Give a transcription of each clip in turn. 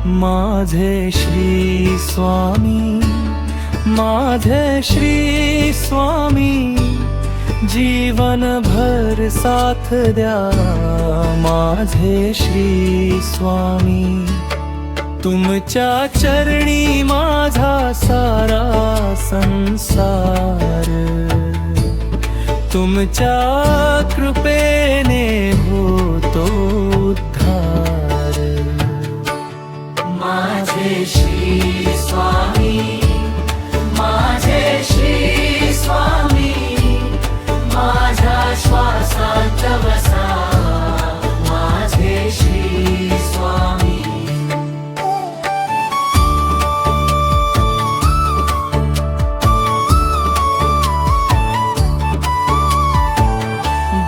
माझे श्री स्वामी, माझे श्री स्वामी, जीवनभर साथ द्या माझे श्री स्वामी। तुमच्या चरणी माझा सारा संसार, तुमच्या कृपेने होतो उद्धार। माझे श्री स्वामी, माझे श्री स्वामी, माझ्या श्वासात वसा माझे श्री स्वामी।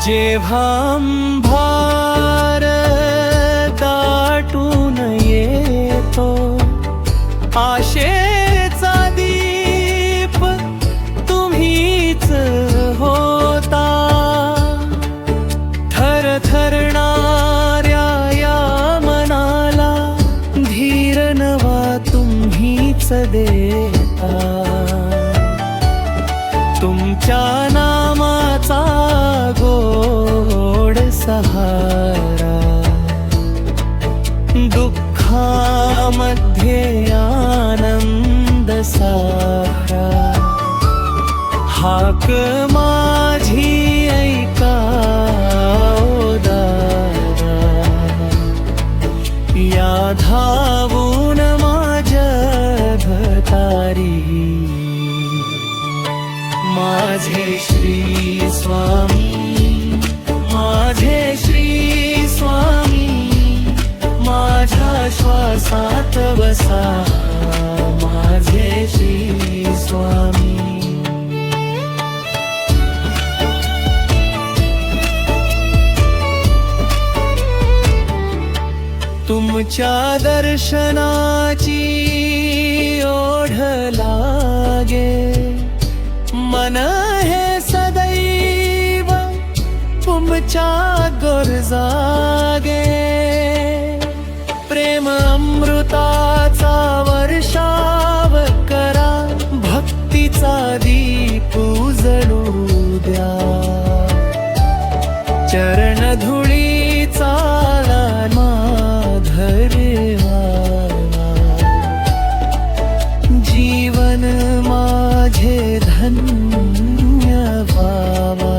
जेव्हा अंधार दाटून येतो, आशेचा दीप तुम्हीच होता। थरथरणाऱ्या या मनाला धीर नवा तुम्हीच देता। तुमच्या नामाचा गोड सहारा, दुःखामध्ये आनंद सारा। हाक माझी ऐका ओ दारा, या धावून माझ्या भतारी। माझे श्री स्वामी, माझे श्री स्वामी, माझ्या श्वासात बसा माझे श्री स्वामी। तुमच्या दर्शनाची ओढ लागे, मन हे सदैव तुमच्या गोर जागे। प्रेम अमृताचा वर्षाव करा, भक्तीचा दीप उजळू द्या। चरण धुळीचा माधुर्यवा, जीवन माझे धन्य व्हावा।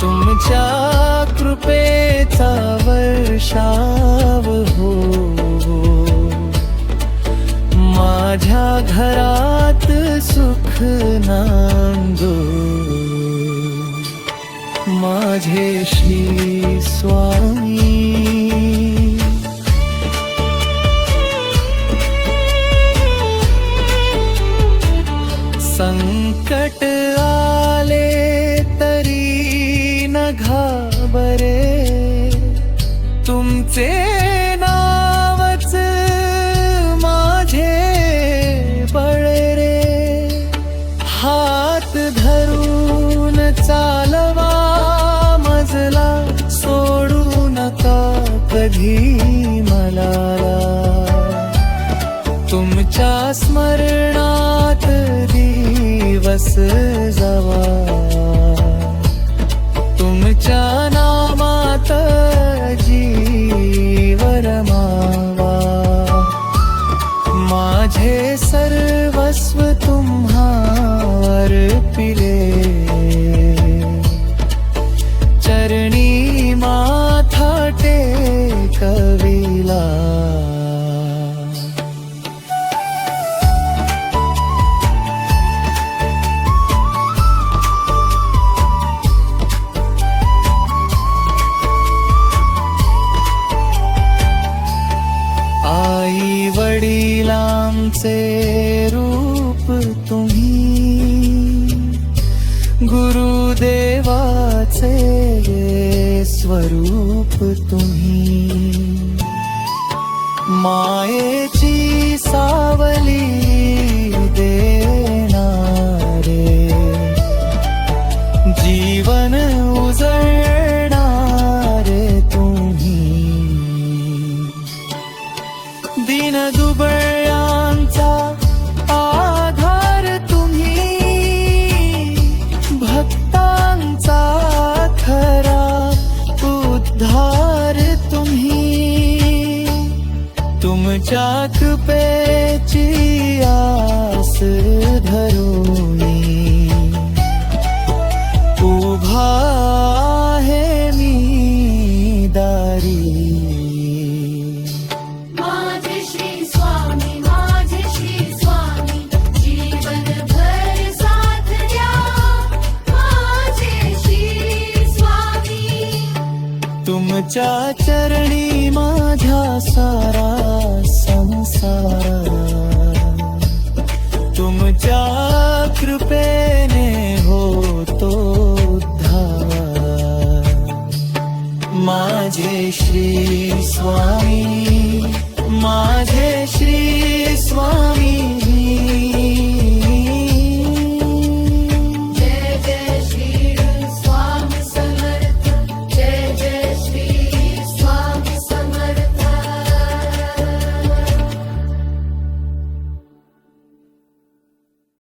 तुमच्या कृपेचा वर्षाव हो, माझ्या घरात सुख नांदो। माझे श्री स्वामी, संकट आले तरी न घाबरे, तुमचे नावच माझे बळ रे। हात धरून चालवा मजला, सोडू नका कधी मला। तुमच्या स्मरणात दिवस जावा, तुमच्या नामात जीव रमावा। माझे सर्वस्व तुम्हावर अर्पिले, चरणी माथा टेकविला। आई वडिलांचे रूप तुम्ही, गुरुदेवाचे स्वरूप तुम्ही। मायेची सावली देणारे, जीवन उजळणारे तुम्ही। दीन दुबळ्यांचा आधार तुम्ही, भक्तांचा खरा उद्धार तुम्ही. तुमच्या कृपेची आस धरूनी उभा आहे मी दारी. माझे श्री स्वामी, माझे श्री स्वामी, जीवनभर साथ द्या. माझे श्री स्वामी, तुमच्या चरणी माझ्या सारा संसार, तुमच्या कृपेने होतो उद्धार. माझे श्री स्वामी, माझे श्री